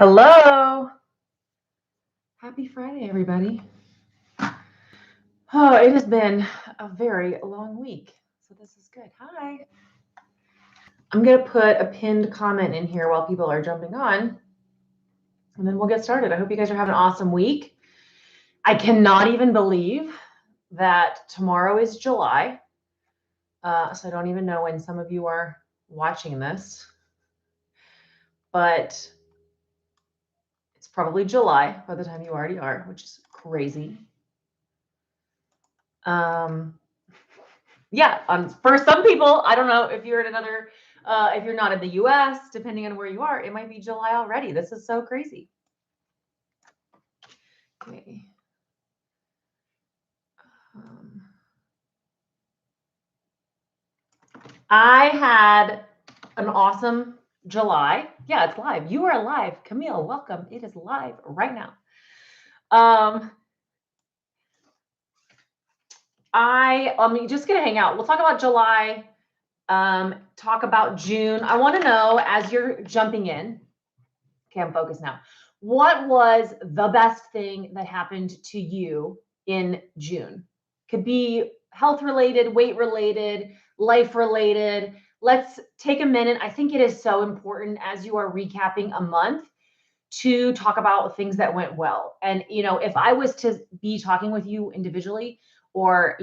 Hello. Happy Friday, everybody. Oh, it has been a very long week, so this is good. Hi. I'm going to put a pinned comment in here while people are jumping on, and then we'll get started. I hope you guys are having an awesome week. I cannot even believe that tomorrow is July, so I don't even know when some of you are watching this, but it's probably July by the time you already are, which is crazy. Yeah, for some people, I don't know if you're in another, if you're not in the US, depending on where you are, it might be July already. This is so crazy. Okay. I had an awesome July. Yeah, it's live. You are live. Camille, welcome. It is live right now. I'm just going to hang out. We'll talk about July, talk about June. I want to know, as you're jumping in, okay, I'm focused now. What was the best thing that happened to you in June? Could be health related, weight related, life related. Let's take a minute. I think it is so important as you are recapping a month to talk about things that went well. And, if I was to be talking with you individually, or,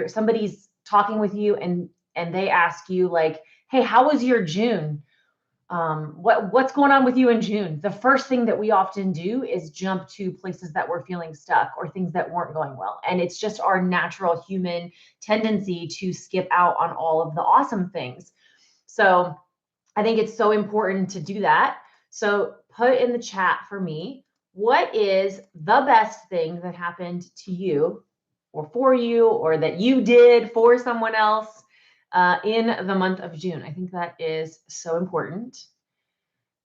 somebody's talking with you and they ask you like, hey, how was your June? What's going on with you in June? The first thing that we often do is jump to places that we're feeling stuck or things that weren't going well. And it's just our natural human tendency to skip out on all of the awesome things. So I think it's so important to do that. So put in the chat for me, what is the best thing that happened to you or for you or that you did for someone else in the month of June? I think that is so important.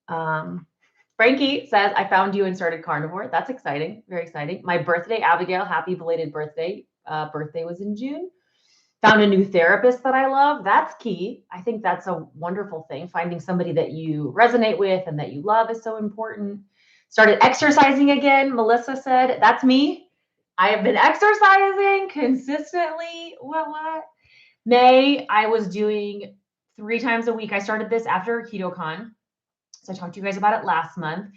Frankie says, I found you and started Carnivore. That's exciting. Very exciting. My birthday, Abigail, happy belated birthday. Birthday was in June. Found a new therapist that I love. That's key. I think that's a wonderful thing. Finding somebody that you resonate with and that you love is so important. Started exercising again. Melissa said, that's me. I have been exercising consistently. What? May, I was doing 3 times a week. I started this after KetoCon. So I talked to you guys about it last month.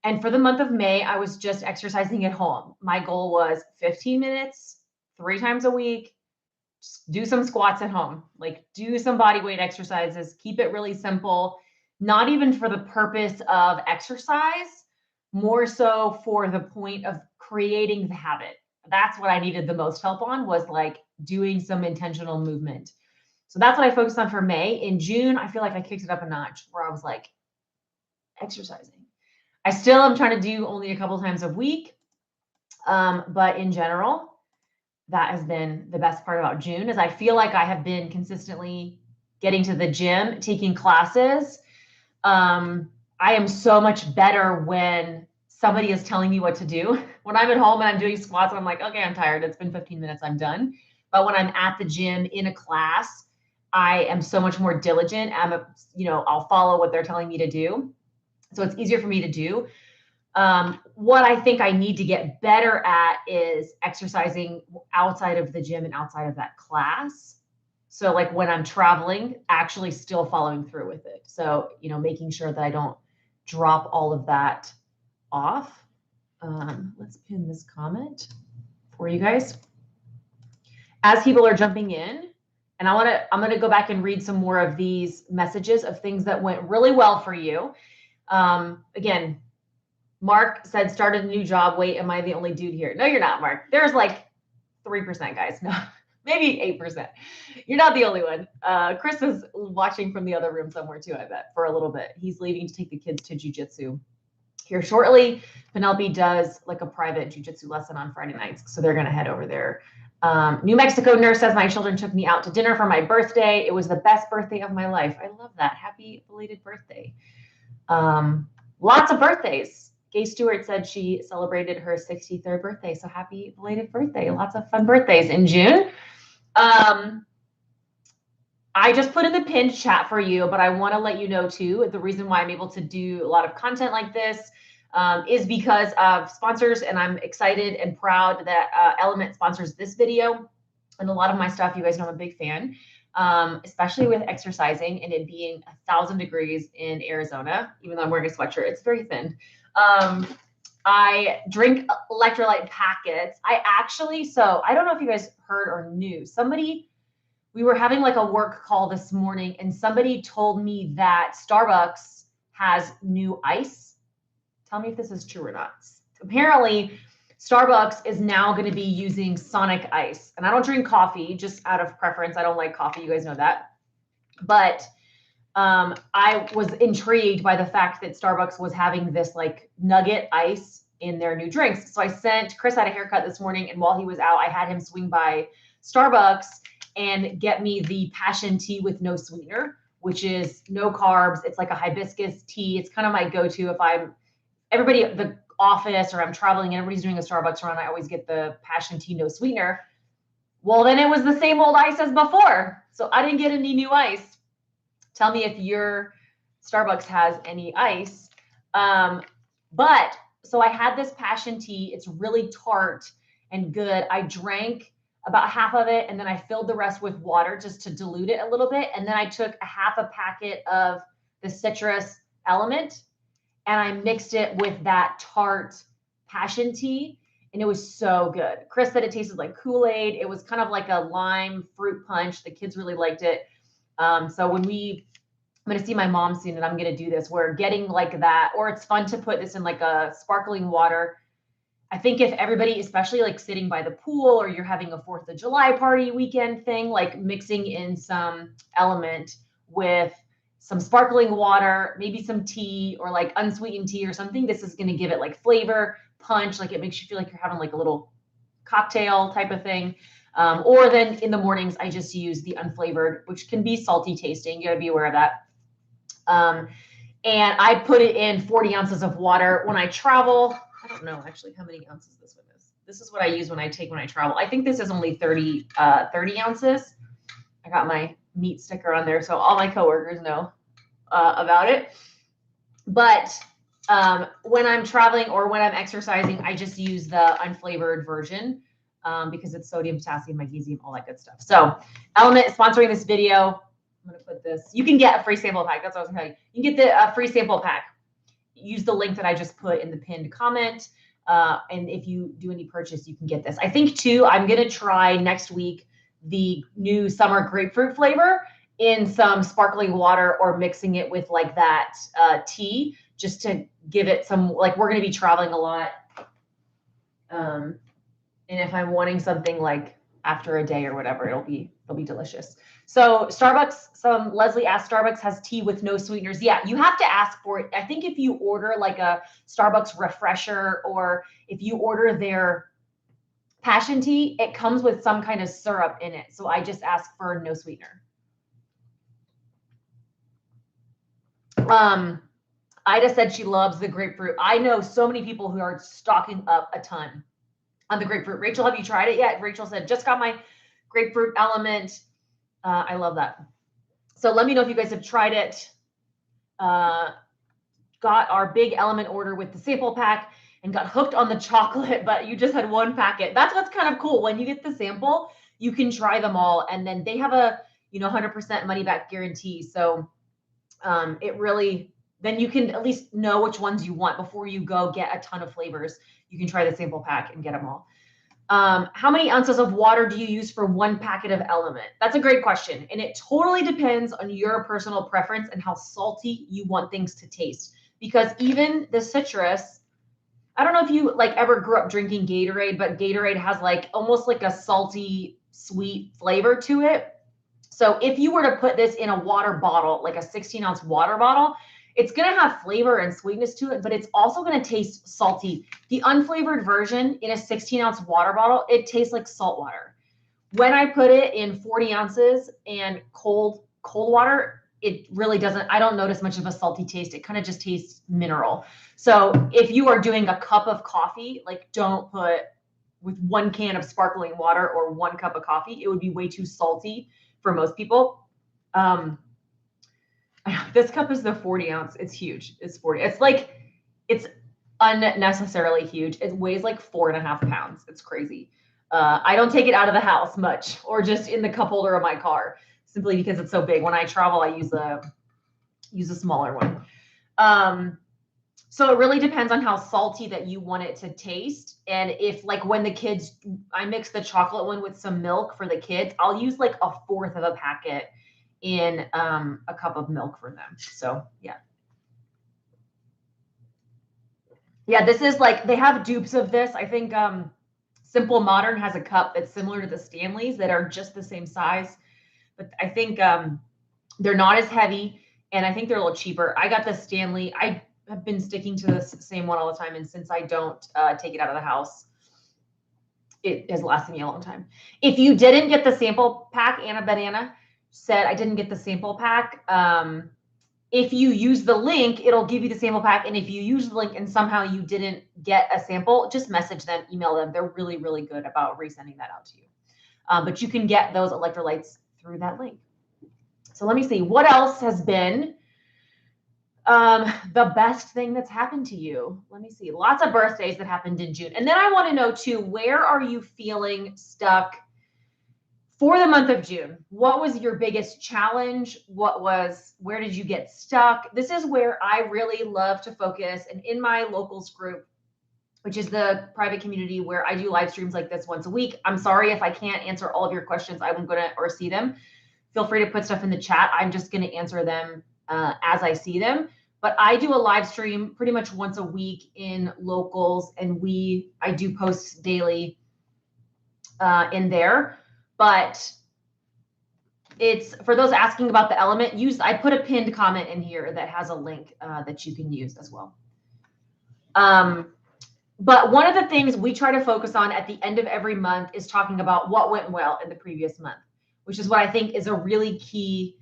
And for the month of May, I was just exercising at home. My goal was 15 minutes, 3 times a week. Just do some squats at home, like do some body weight exercises, keep it really simple, not even for the purpose of exercise, more so for the point of creating the habit. That's what I needed the most help on, was like doing some intentional movement. So that's what I focused on for May. In June, I feel like I kicked it up a notch where I was like, exercising. I still am trying to do only a couple times a week. But in general, that has been the best part about June, is I feel like I have been consistently getting to the gym, taking classes. I am so much better when somebody is telling me what to do. When I'm at home and I'm doing squats and I'm like, okay, I'm tired. It's been 15 minutes. I'm done. But when I'm at the gym in a class, I am so much more diligent. I'll follow what they're telling me to do. So it's easier for me to do. What I think I need to get better at is exercising outside of the gym and outside of that class. So like when I'm traveling, actually still following through with it. So, making sure that I don't drop all of that off. Let's pin this comment for you guys. As people are jumping in, and I'm going to go back and read some more of these messages of things that went really well for you. Again, Mark said, started a new job. Wait, am I the only dude here? No, you're not, Mark. There's like 3%, guys. No, maybe 8%. You're not the only one. Chris is watching from the other room somewhere too, I bet, for a little bit. He's leaving to take the kids to jujitsu here shortly. Penelope does like a private jujitsu lesson on Friday nights, so they're going to head over there. New Mexico nurse says, my children took me out to dinner for my birthday. It was the best birthday of my life. I love that. Happy belated birthday. Lots of birthdays. Gay Stewart said she celebrated her 63rd birthday. So happy belated birthday. Lots of fun birthdays in June. I just put in the pinned chat for you, but I want to let you know too, the reason why I'm able to do a lot of content like this, is because of sponsors, and I'm excited and proud that Element sponsors this video and a lot of my stuff. You guys know I'm a big fan, especially with exercising and it being 1,000 degrees in Arizona. Even though I'm wearing a sweatshirt, it's very thin. I drink electrolyte packets. So I don't know if you guys heard or knew, we were having like a work call this morning and somebody told me that Starbucks has new ice. Tell me if this is true or not. Apparently, Starbucks is now going to be using Sonic Ice. And I don't drink coffee, just out of preference. I don't like coffee. You guys know that. But I was intrigued by the fact that Starbucks was having this like nugget ice in their new drinks. So I sent Chris had a haircut this morning, and while he was out, I had him swing by Starbucks and get me the passion tea with no sweetener, which is no carbs. It's like a hibiscus tea. It's kind of my go-to if everybody at the office or I'm traveling and everybody's doing a Starbucks run, I always get the passion tea, no sweetener. Well, then it was the same old ice as before. So I didn't get any new ice. Tell me if your Starbucks has any ice. But so I had this passion tea. It's really tart and good. I drank about half of it and then I filled the rest with water just to dilute it a little bit. And then I took a half a packet of the citrus element and I mixed it with that tart passion tea. And it was so good. Chris said it tasted like Kool-Aid. It was kind of like a lime fruit punch. The kids really liked it. So I'm going to see my mom soon and I'm going to do this. We're getting like that, or it's fun to put this in like a sparkling water. I think if everybody, especially like sitting by the pool or you're having a 4th of July party weekend thing, like mixing in some element with some sparkling water, maybe some tea or like unsweetened tea or something, this is going to give it like flavor, punch, like it makes you feel like you're having like a little cocktail type of thing. Or then in the mornings, I just use the unflavored, which can be salty tasting. You got to be aware of that. And I put it in 40 ounces of water when I travel. I don't know actually how many ounces this one is. This is what I use when I travel. I think this is only 30 ounces. I got my meat sticker on there, so all my coworkers know about it. But when I'm traveling or when I'm exercising, I just use the unflavored version because it's sodium, potassium, magnesium, all that good stuff. So Element is sponsoring this video. I'm going to put this. You can get a free sample pack. That's what I was going to tell you. You can get the free sample pack. Use the link that I just put in the pinned comment. And if you do any purchase, you can get this. I think too, I'm going to try next week the new summer grapefruit flavor in some sparkling water or mixing it with like that tea, just to give it some, like we're going to be traveling a lot. And if I'm wanting something like after a day or whatever, it'll be delicious. So Starbucks, Leslie asked, Starbucks has tea with no sweeteners. Yeah, you have to ask for it. I think if you order like a Starbucks refresher or if you order their passion tea, it comes with some kind of syrup in it. So I just ask for no sweetener. Ida said she loves the grapefruit. I know so many people who are stocking up a ton on the grapefruit. Rachel, have you tried it yet? Rachel said, just got my grapefruit element. I love that. So let me know if you guys have tried it. Got our big element order with the sample pack and got hooked on the chocolate, but you just had one packet. That's what's kind of cool. When you get the sample, you can try them all. And then they have a 100% money back guarantee. So it really, then you can at least know which ones you want before you go get a ton of flavors. You can try the sample pack and get them all. How many ounces of water do you use for one packet of element? That's a great question. And it totally depends on your personal preference and how salty you want things to taste. Because even the citrus, I don't know if you like ever grew up drinking Gatorade, but Gatorade has like almost like a salty, sweet flavor to it. So if you were to put this in a water bottle, like a 16-ounce water bottle, it's going to have flavor and sweetness to it, but it's also going to taste salty. The unflavored version in a 16-ounce water bottle, it tastes like salt water. When I put it in 40 ounces and cold water, it really doesn't, I don't notice much of a salty taste. It kind of just tastes mineral. So if you are doing a cup of coffee, like don't put with 1 can of sparkling water or 1 cup of coffee, it would be way too salty for most people. This cup is the 40 ounce. It's huge. It's 40. It's like, it's unnecessarily huge. It weighs like 4.5 pounds. It's crazy. I don't take it out of the house much, or just in the cup holder of my car, simply because it's so big. When I travel, I use a smaller one. So it really depends on how salty that you want it to taste. And if like when the kids, I mix the chocolate one with some milk for the kids, I'll use like 1/4 of a packet in a cup of milk for them. So yeah. Yeah, this is like, they have dupes of this. I think Simple Modern has a cup that's similar to the Stanleys that are just the same size. But I think they're not as heavy, and I think they're a little cheaper. I got the Stanley. I have been sticking to this same one all the time, and since I don't take it out of the house, it has lasted me a long time. If you didn't get the sample pack, Anna Banana said, I didn't get the sample pack. If you use the link, it'll give you the sample pack. And if you use the link and somehow you didn't get a sample, just message them, email them. They're really, really good about resending that out to you. But you can get those electrolytes through that link. So let me see, what else has been the best thing that's happened to you? Let me see, lots of birthdays that happened in June. And then I want to know too, where are you feeling stuck for the month of June? What was your biggest challenge? Where did you get stuck? This is where I really love to focus. And in my locals group, which is the private community where I do live streams like this once a week. I'm sorry if I can't answer all of your questions. I'm going to, or see them. Feel free to put stuff in the chat. I'm just going to answer them as I see them. But I do a live stream pretty much once a week in locals, and I do posts daily in there. But it's for those asking about the element, I put a pinned comment in here that has a link that you can use as well. But one of the things we try to focus on at the end of every month is talking about what went well in the previous month, which is what I think is a really key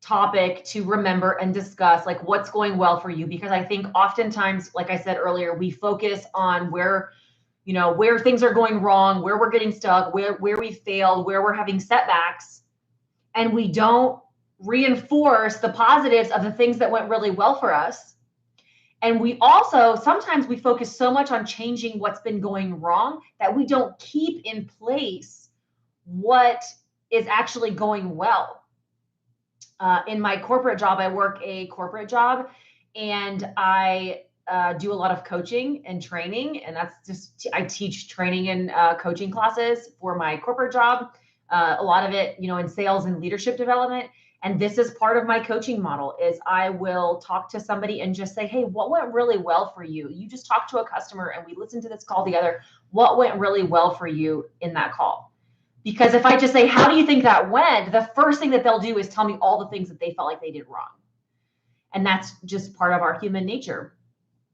topic to remember and discuss, like what's going well for you. Because I think oftentimes, like I said earlier, we focus on where things are going wrong, where we're getting stuck, where we failed, where we're having setbacks, and we don't reinforce the positives of the things that went really well for us. And we also, sometimes we focus so much on changing what's been going wrong that we don't keep in place what is actually going well. In my corporate job, I work a corporate job, and I do a lot of coaching and training. And that's just, I teach training and coaching classes for my corporate job. A lot of it, in sales and leadership development. And this is part of my coaching model is I will talk to somebody and just say, hey, what went really well for you? You just talked to a customer and we listened to this call together. What went really well for you in that call? Because if I just say, how do you think that went? The first thing that they'll do is tell me all the things that they felt like they did wrong. And that's just part of our human nature.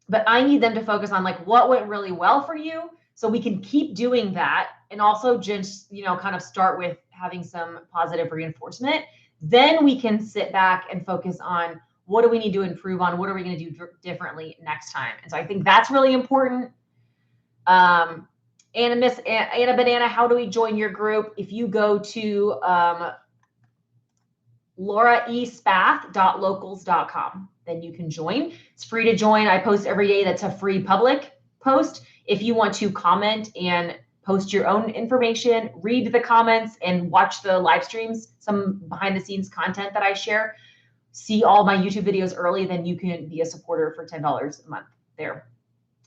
But I need them to focus on like what went really well for you so we can keep doing that. And also just, kind of start with having some positive reinforcement. Then we can sit back and focus on what do we need to improve on? What are we going to do differently next time? And so I think that's really important. Anna Banana, how do we join your group? If you go to lauraespath.locals.com, then you can join. It's free to join. I post every day. That's a free public post. If you want to comment and post your own information, read the comments, and watch the live streams, some behind the scenes content that I share, see all my YouTube videos early, then you can be a supporter for $10 a month there.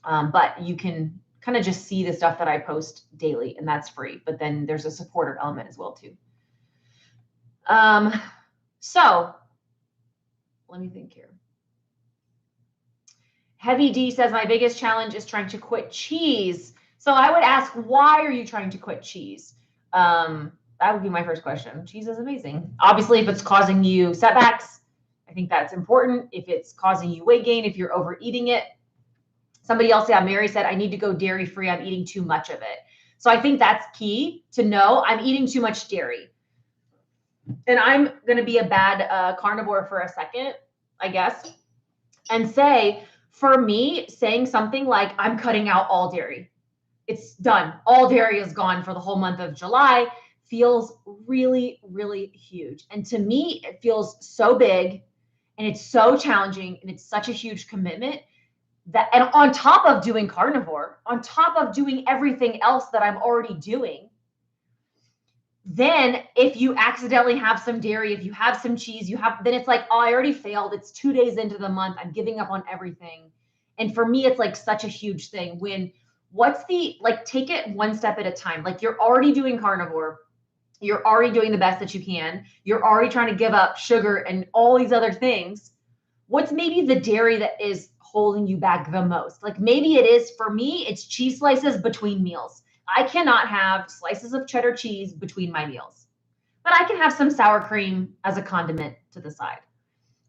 But you can kind of just see the stuff that I post daily, and that's free. But then there's a supporter element as well too. So let me think here. Heavy D says, my biggest challenge is trying to quit cheese. So I would ask, why are you trying to quit cheese? That would be my first question. Cheese is amazing. Obviously, if it's causing you setbacks, I think that's important. If it's causing you weight gain, if you're overeating it. Somebody else, Mary said, I need to go dairy free. I'm eating too much of it. So I think that's key to know. I'm eating too much dairy. And I'm going to be a bad carnivore for a second, I guess, and say, for me, saying something like, I'm cutting out all dairy. It's done. All dairy is gone for the whole month of July feels really, really huge. And to me, it feels so big and it's so challenging and it's such a huge commitment that, and on top of doing carnivore, on top of doing everything else that I'm already doing, then if you accidentally have some dairy, if you have some cheese, then it's like, oh, I already failed. It's 2 days into the month. I'm giving up on everything. And for me, it's like such a huge thing when take it one step at a time. Like you're already doing carnivore. You're already doing the best that you can. You're already trying to give up sugar and all these other things. What's maybe the dairy that is holding you back the most? Like maybe it is, for me, it's cheese slices between meals. I cannot have slices of cheddar cheese between my meals, but I can have some sour cream as a condiment to the side.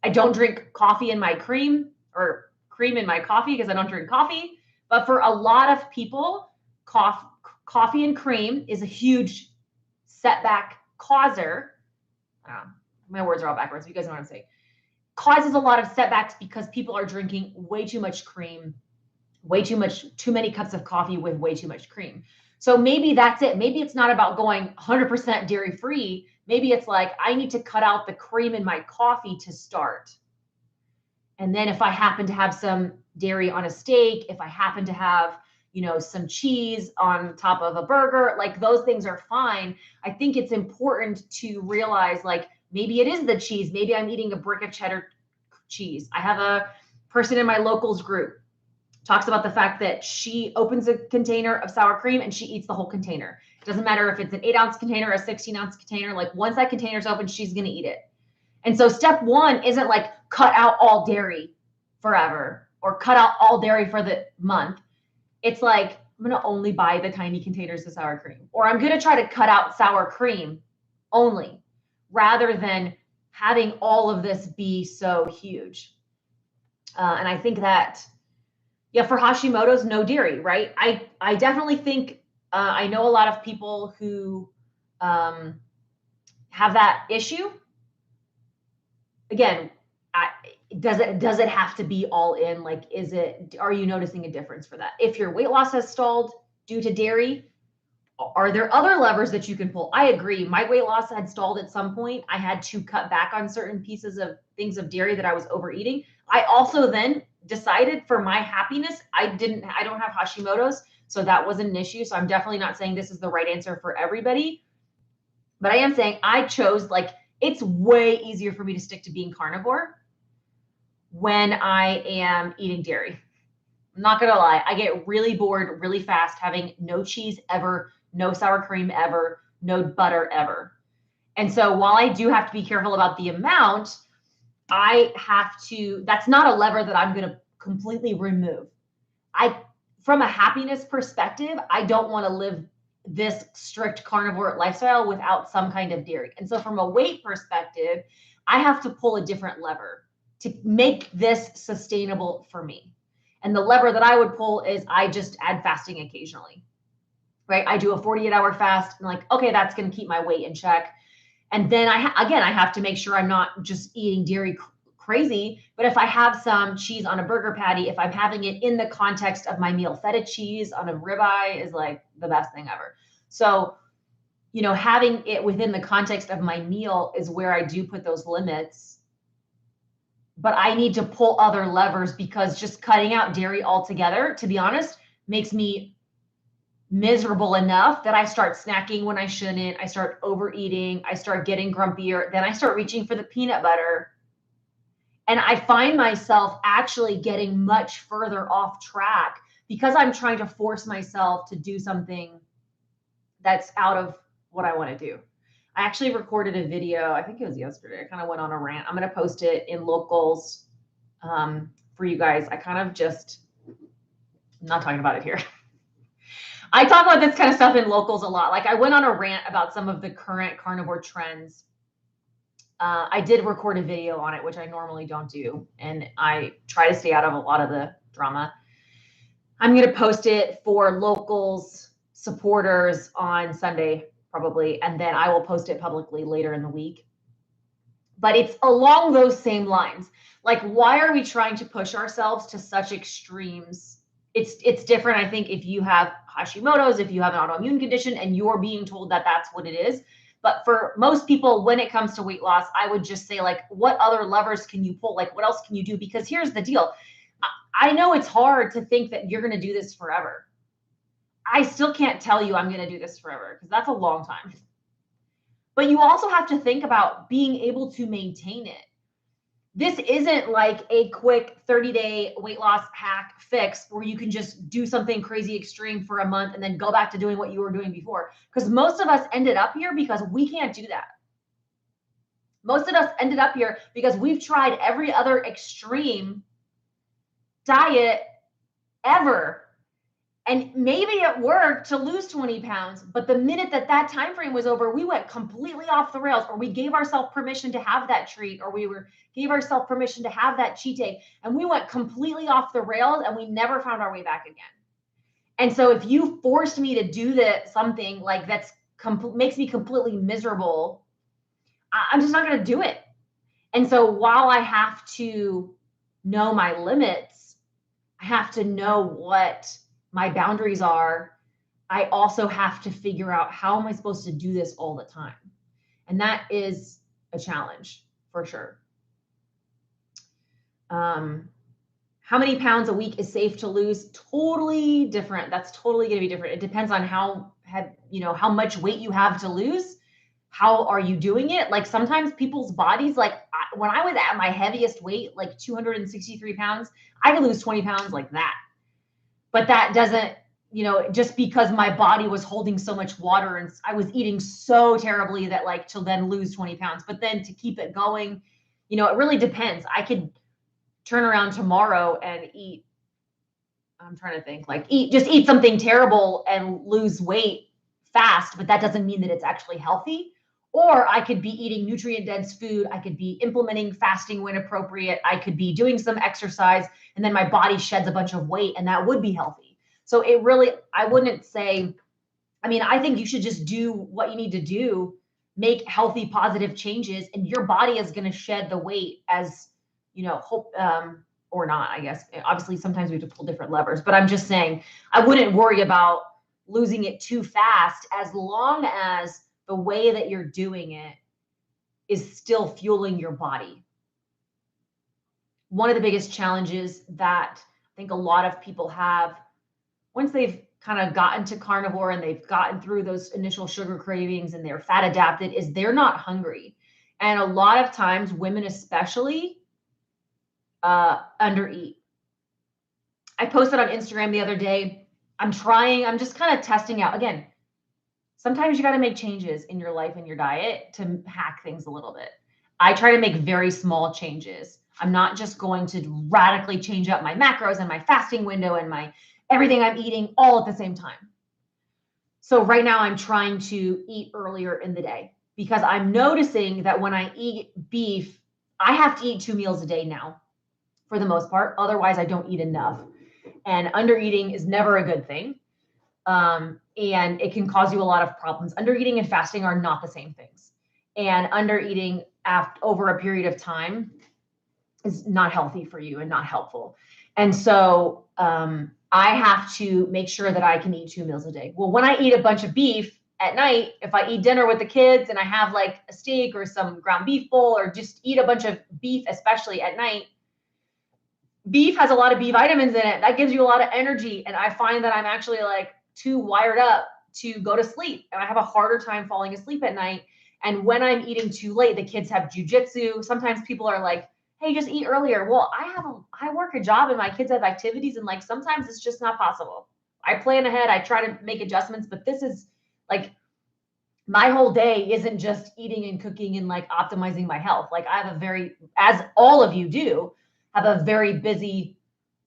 I don't drink coffee in my cream or cream in my coffee because I don't drink coffee. But for a lot of people, coffee and cream is a huge setback causer. My words are all backwards. You guys know what I'm saying. Causes a lot of setbacks because people are drinking way too much cream, too many cups of coffee with way too much cream. So maybe that's it. Maybe it's not about going 100% dairy free. Maybe it's like, I need to cut out the cream in my coffee to start. And then if I happen to have some dairy on a steak, if I happen to have, some cheese on top of a burger, like those things are fine. I think it's important to realize, like, maybe it is the cheese. Maybe I'm eating a brick of cheddar cheese. I have a person in my locals group talks about the fact that she opens a container of sour cream and she eats the whole container. It doesn't matter if it's an 8-ounce container, a 16-ounce container. Like once that container's open, she's going to eat it. And so step one isn't like cut out all dairy forever or cut out all dairy for the month. It's like, I'm going to only buy the tiny containers of sour cream, or I'm going to try to cut out sour cream only, rather than having all of this be so huge. And I think that, for Hashimoto's, no dairy, right? I definitely think, I know a lot of people who have that issue. Again, does it have to be all in? Like, are you noticing a difference for that? If your weight loss has stalled due to dairy, are there other levers that you can pull? I agree. My weight loss had stalled at some point. I had to cut back on certain pieces of things of dairy that I was overeating. I also then decided, for my happiness, I don't have Hashimoto's, so that wasn't an issue. So I'm definitely not saying this is the right answer for everybody, but I am saying I chose, like, it's way easier for me to stick to being carnivore when I am eating dairy. I'm not going to lie. I get really bored really fast having no cheese ever, no sour cream ever, no butter ever. And so while I do have to be careful about the amount, that's not a lever that I'm going to completely remove. From a happiness perspective, I don't want to live this strict carnivore lifestyle without some kind of dairy. And so from a weight perspective, I have to pull a different lever to make this sustainable for me. And the lever that I would pull is I just add fasting occasionally, right? I do a 48-hour fast and like, okay, that's going to keep my weight in check. And then I have to make sure I'm not just eating dairy crazy, but if I have some cheese on a burger patty, if I'm having it in the context of my meal, feta cheese on a ribeye is like the best thing ever. So, having it within the context of my meal is where I do put those limits. But I need to pull other levers, because just cutting out dairy altogether, to be honest, makes me miserable enough that I start snacking when I shouldn't. I start overeating. I start getting grumpier. Then I start reaching for the peanut butter. And I find myself actually getting much further off track because I'm trying to force myself to do something that's out of what I want to do. I actually recorded a video, I think it was yesterday. I kind of went on a rant. I'm going to post it in locals for you guys. I'm not talking about it here. I talk about this kind of stuff in locals a lot. Like, I went on a rant about some of the current carnivore trends. I did record a video on it, which I normally don't do. And I try to stay out of a lot of the drama. I'm going to post it for locals supporters on Sunday, probably. And then I will post it publicly later in the week. But it's along those same lines. Like, why are we trying to push ourselves to such extremes? It's different, I think, if you have Hashimoto's, if you have an autoimmune condition and you're being told that that's what it is. But for most people, when it comes to weight loss, I would just say, like, what other levers can you pull? Like, what else can you do? Because here's the deal. I know it's hard to think that you're going to do this forever. I still can't tell you I'm going to do this forever because that's a long time. But you also have to think about being able to maintain it. This isn't like a quick 30-day weight loss hack fix where you can just do something crazy extreme for a month and then go back to doing what you were doing before. Because most of us ended up here because we can't do that. Most of us ended up here because we've tried every other extreme diet ever. And maybe it worked to lose 20 pounds, but the minute that that time frame was over, we went completely off the rails, or we gave ourselves permission to have that treat, or gave ourselves permission to have that cheat day, and we went completely off the rails and we never found our way back again. And so if you forced me to do something like that's makes me completely miserable, I'm just not going to do it. And so while I have to know my limits, I have to know what my boundaries are, I also have to figure out how am I supposed to do this all the time? And that is a challenge for sure. How many pounds a week is safe to lose? Totally different. That's totally going to be different. It depends on how much weight you have to lose. How are you doing it? Like sometimes people's bodies, like when I was at my heaviest weight, like 263 pounds, I could lose 20 pounds like that. But that doesn't, just because my body was holding so much water and I was eating so terribly that like to then lose 20 pounds. But then to keep it going, it really depends. I could turn around tomorrow and eat, I'm trying to think, like just eat something terrible and lose weight fast, but that doesn't mean that it's actually healthy. Or I could be eating nutrient-dense food. I could be implementing fasting when appropriate. I could be doing some exercise, and then my body sheds a bunch of weight, and that would be healthy. So I wouldn't say, I think you should just do what you need to do, make healthy, positive changes, and your body is going to shed the weight as, or not, I guess. Obviously, sometimes we have to pull different levers, but I'm just saying I wouldn't worry about losing it too fast as long as the way that you're doing it is still fueling your body. One of the biggest challenges that I think a lot of people have once they've kind of gotten to carnivore and they've gotten through those initial sugar cravings and they're fat adapted is they're not hungry. And a lot of times women especially undereat. I posted on Instagram the other day. I'm just kind of testing out. Again, sometimes you got to make changes in your life and your diet to hack things a little bit. I try to make very small changes. I'm not just going to radically change up my macros and my fasting window and my everything I'm eating all at the same time. So right now I'm trying to eat earlier in the day because I'm noticing that when I eat beef, I have to eat 2 meals a day now for the most part. Otherwise, I don't eat enough. And undereating is never a good thing. And it can cause you a lot of problems. Undereating and fasting are not the same things. And undereating over a period of time is not healthy for you and not helpful. And so I have to make sure that I can eat 2 meals a day. Well, when I eat a bunch of beef at night, if I eat dinner with the kids and I have like a steak or some ground beef bowl or just eat a bunch of beef, especially at night, beef has a lot of B vitamins in it. That gives you a lot of energy. And I find that I'm actually like too wired up to go to sleep. And I have a harder time falling asleep at night. And when I'm eating too late, the kids have jujitsu. Sometimes people are like, hey, just eat earlier. Well, I work a job and my kids have activities and like sometimes it's just not possible. I plan ahead. I try to make adjustments, but this is like my whole day isn't just eating and cooking and like optimizing my health. Like I have as all of you do, have a very busy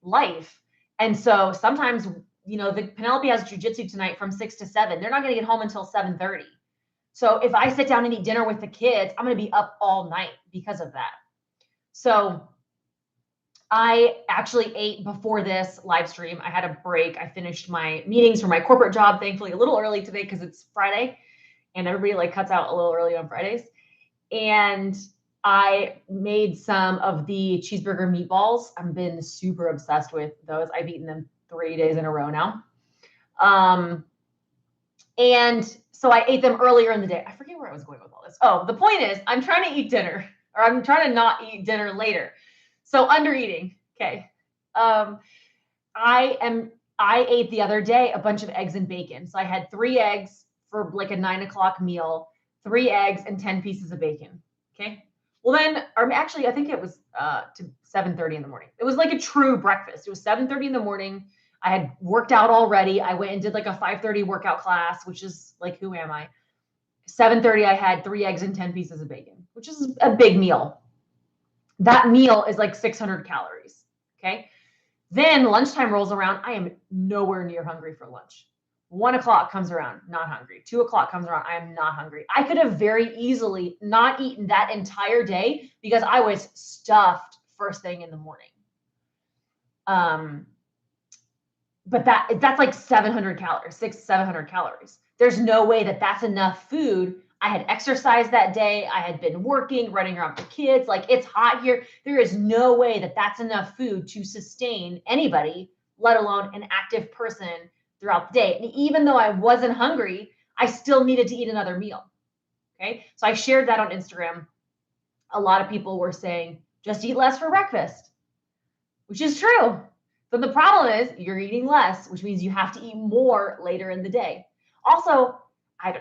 life. And so sometimes, the Penelope has jujitsu tonight from 6 to 7. They're not going to get home until 7:30. So if I sit down and eat dinner with the kids, I'm going to be up all night because of that. So I actually ate before this live stream. I had a break. I finished my meetings for my corporate job, thankfully, a little early today because it's Friday and everybody like cuts out a little early on Fridays. And I made some of the cheeseburger meatballs. I've been super obsessed with those. I've eaten them 3 days in a row now. And so I ate them earlier in the day. I forget where I was going with all this. Oh, the point is I'm trying to eat dinner, or I'm trying to not eat dinner later. So undereating. Okay. I ate the other day a bunch of eggs and bacon. So I had 3 eggs for like a 9 o'clock meal, 3 eggs and 10 pieces of bacon. Okay. Well then, or actually I think it was to 7:30 in the morning. It was like a true breakfast. It was 7:30 in the morning. I had worked out already. I went and did like a 5:30 workout class, which is like, who am I? 7:30, I had 3 eggs and 10 pieces of bacon, which is a big meal. That meal is like 600 calories. Okay. Then lunchtime rolls around. I am nowhere near hungry for lunch. 1 o'clock comes around, not hungry. 2 o'clock comes around, I am not hungry. I could have very easily not eaten that entire day because I was stuffed first thing in the morning. But that's like 700 calories, 700 calories. There's no way that that's enough food. I had exercised that day. I had been working, running around with the kids. Like, it's hot here. There is no way that that's enough food to sustain anybody, let alone an active person throughout the day. And even though I wasn't hungry, I still needed to eat another meal. Okay. So I shared that on Instagram. A lot of people were saying, just eat less for breakfast, which is true. But the problem is you're eating less, which means you have to eat more later in the day. Also,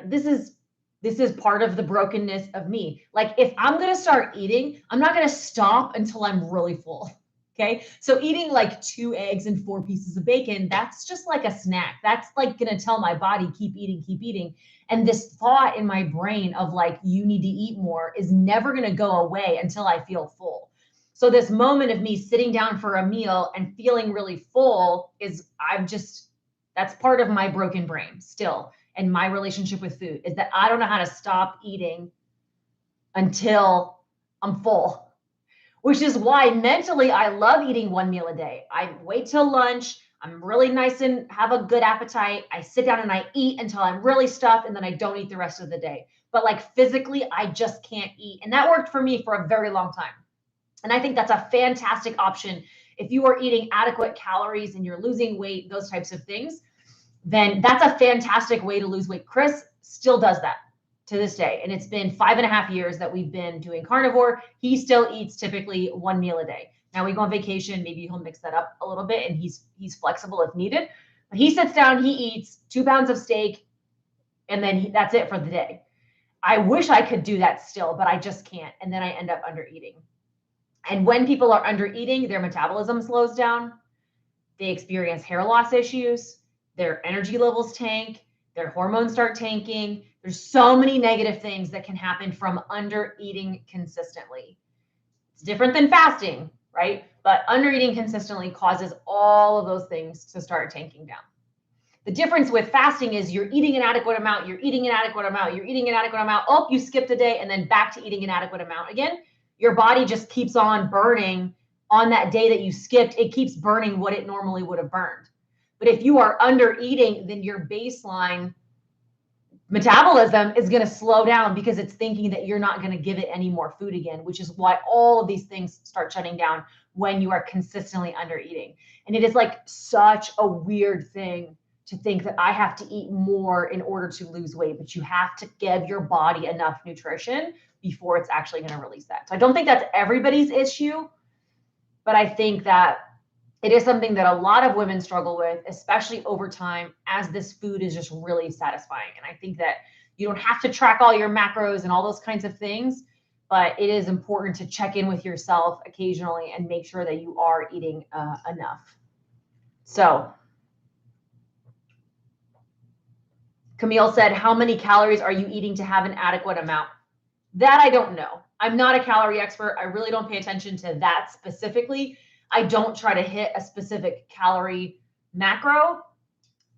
this is part of the brokenness of me. Like, if I'm going to start eating, I'm not going to stop until I'm really full. Okay. So eating like 2 eggs and 4 pieces of bacon, that's just like a snack. That's like going to tell my body, keep eating, keep eating. And this thought in my brain of like, you need to eat more is never going to go away until I feel full. So this moment of me sitting down for a meal and feeling really full that's part of my broken brain still. And my relationship with food is that I don't know how to stop eating until I'm full, which is why mentally I love eating 1 meal a day. I wait till lunch. I'm really nice and have a good appetite. I sit down and I eat until I'm really stuffed, and then I don't eat the rest of the day. But like, physically, I just can't eat. And that worked for me for a very long time. And I think that's a fantastic option. If you are eating adequate calories and you're losing weight, those types of things, then that's a fantastic way to lose weight. Chris still does that to this day. And it's been 5.5 years that we've been doing carnivore. He still eats typically 1 meal a day. Now we go on vacation, maybe he'll mix that up a little bit, and he's flexible if needed. But he sits down, he eats 2 pounds of steak, and then that's it for the day. I wish I could do that still, but I just can't. And then I end up under eating. And when people are under eating, their metabolism slows down. They experience hair loss issues. Their energy levels tank. Their hormones start tanking. There's so many negative things that can happen from under eating consistently. It's different than fasting, right? But under eating consistently causes all of those things to start tanking down. The difference with fasting is you're eating an adequate amount, you're eating an adequate amount, you're eating an adequate amount. Oh, you skipped a day, and then back to eating an adequate amount again. Your body just keeps on burning on that day that you skipped. It keeps burning what it normally would have burned. But if you are under eating, then your baseline metabolism is going to slow down because it's thinking that you're not going to give it any more food again, which is why all of these things start shutting down when you are consistently under eating. And it is like such a weird thing to think that I have to eat more in order to lose weight, but you have to give your body enough nutrition before it's actually going to release that. So I don't think that's everybody's issue, but I think that it is something that a lot of women struggle with, especially over time, as this food is just really satisfying. And I think that you don't have to track all your macros and all those kinds of things, but it is important to check in with yourself occasionally and make sure that you are eating enough. So Camille said, how many calories are you eating to have an adequate amount? That I don't know. I'm not a calorie expert. I really don't pay attention to that specifically. I don't try to hit a specific calorie macro.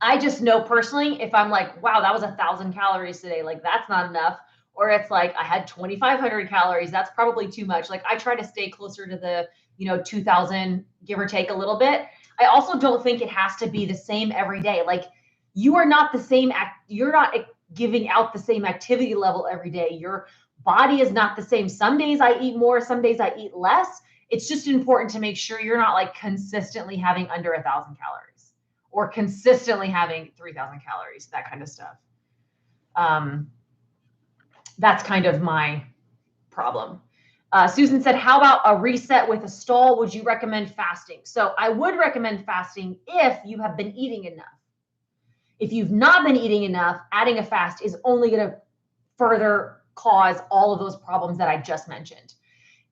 I just know personally, if I'm like, wow, that was 1,000 calories today, like that's not enough. Or it's like, I had 2,500 calories. That's probably too much. Like, I try to stay closer to the, 2,000, give or take a little bit. I also don't think it has to be the same every day. Like, you are not the same, you're not giving out the same activity level every day. Your body is not the same. Some days I eat more, some days I eat less. It's just important to make sure you're not like consistently having under 1,000 calories or consistently having 3,000 calories, that kind of stuff. That's kind of my problem. Susan said, how about a reset with a stall? Would you recommend fasting? So I would recommend fasting if you have been eating enough. If you've not been eating enough, adding a fast is only going to further cause all of those problems that I just mentioned.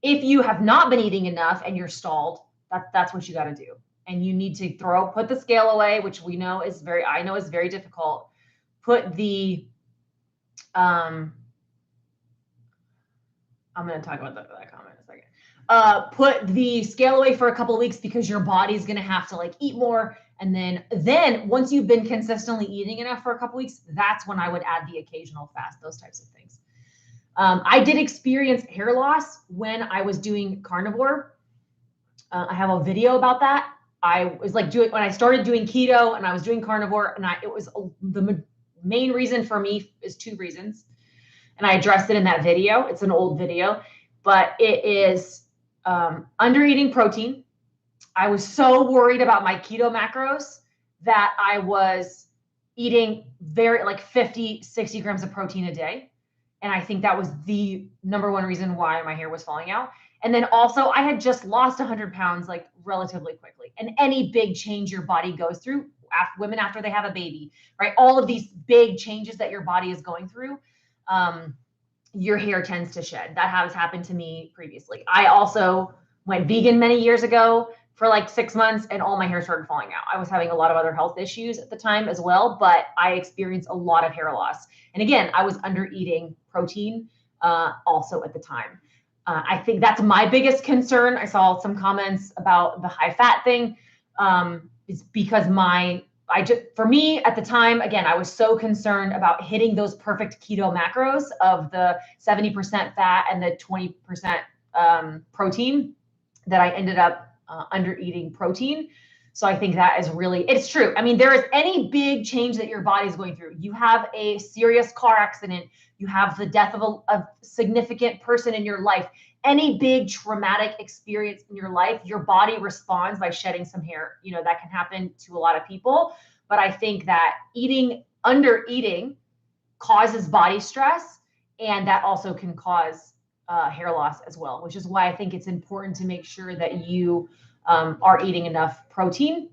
If you have not been eating enough and you're stalled, that's what you got to do. And you need to put the scale away, which I know is very difficult. Put the, I'm going to talk about that comment in a second. Put the scale away for a couple of weeks because your body's going to have to like eat more. And then once you've been consistently eating enough for a couple of weeks, that's when I would add the occasional fast, those types of things. I did experience hair loss when I was doing carnivore. I have a video about that. I was like when I started doing keto and I was doing carnivore, and it was the main reason for me is 2 reasons. And I addressed it in that video. It's an old video, but it is under eating protein. I was so worried about my keto macros that I was eating 50, 60 grams of protein a day. And I think that was the number one reason why my hair was falling out. And then also I had just lost 100 pounds like relatively quickly. And any big change your body goes through, women after they have a baby, right? All of these big changes that your body is going through, your hair tends to shed. That has happened to me previously. I also went vegan many years ago for like 6 months and all my hair started falling out. I was having a lot of other health issues at the time as well, but I experienced a lot of hair loss. And again, I was under eating protein also at the time. I think that's my biggest concern. I saw some comments about the high fat thing. It's because for me at the time, again, I was so concerned about hitting those perfect keto macros of the 70% fat and the 20% protein that I ended up under eating protein. So I think that is it's true. I mean, there is any big change that your body is going through. You have a serious car accident. You have the death of a significant person in your life. Any big traumatic experience in your life, your body responds by shedding some hair. That can happen to a lot of people. But I think that under eating causes body stress, and that also can cause hair loss as well, which is why I think it's important to make sure that you are eating enough protein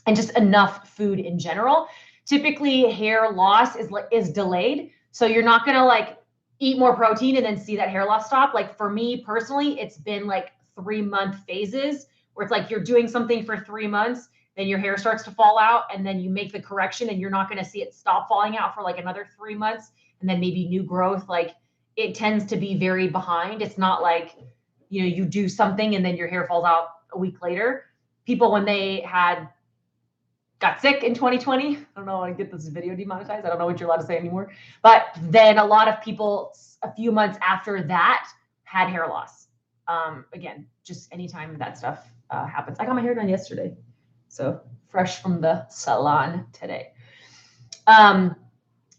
and just enough food in general. Typically, hair loss is delayed, so you're not gonna like eat more protein and then see that hair loss stop. Like for me personally, it's been like 3-month phases where it's like you're doing something for 3 months, then your hair starts to fall out, and then you make the correction, and you're not gonna see it stop falling out for like another 3 months, and then maybe new growth. Like it tends to be very behind. It's not like, you do something and then your hair falls out a week later. People, when they got sick in 2020, I don't know, I get this video demonetized. I don't know what you're allowed to say anymore. But then a lot of people, a few months after that, had hair loss. Again, just anytime that stuff happens. I got my hair done yesterday, so fresh from the salon today.